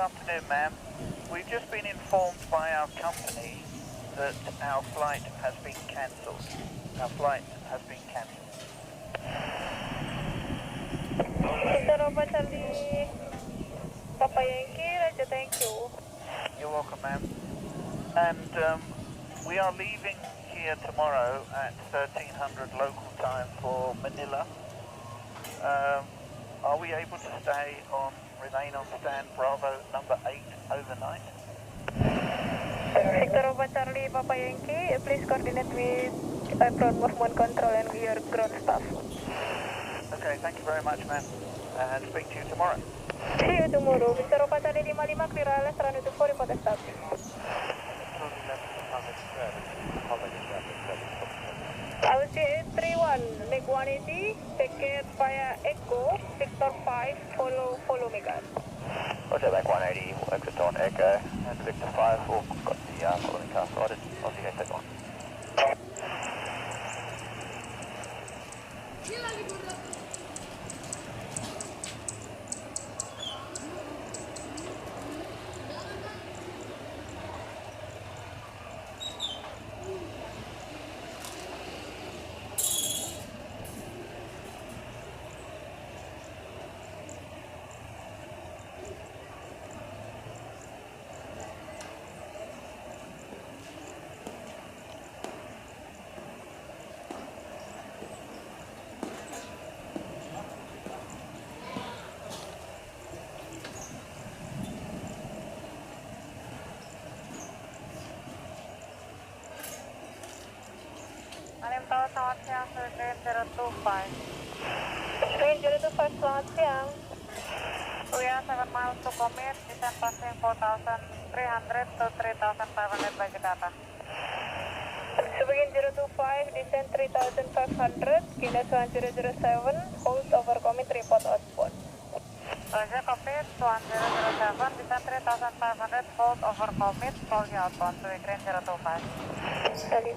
afternoon, ma'am. We've just been informed by our company that our flight has been cancelled. Our flight has been cancelled. Udara Charlie, Papa Yankee, Raja, thank you. You're welcome, ma'am. And we are leaving here tomorrow at 1300 local time for Manila. Are we able to remain on stand Bravo number 8 overnight? Victor Charlie, Papa Yankee, please coordinate with ground movement control and your ground staff. Okay, thank you very much, ma'am. And speak to you tomorrow. See you tomorrow. Victor Charlie 55, clear ILS, runway 24, report established. Alenia 831, make 180, ticket via Echo, Victor 5, follow me guys. Roger, make 180, exit on Echo, and Victor 5, all got the following car started. I'll see you guys take one. Halim Tower, selamat siang, Train 025. Train 025, selamat siang. We are 7 miles to commit, descent passing 4,300 to 3,500 by Jakarta. To begin 025, descent 3,500, Kinas 1007, hold over commit, report outbound. Roger, commit 1007, descent 3,500, hold over commit, call you outbound to Train 025. Dari.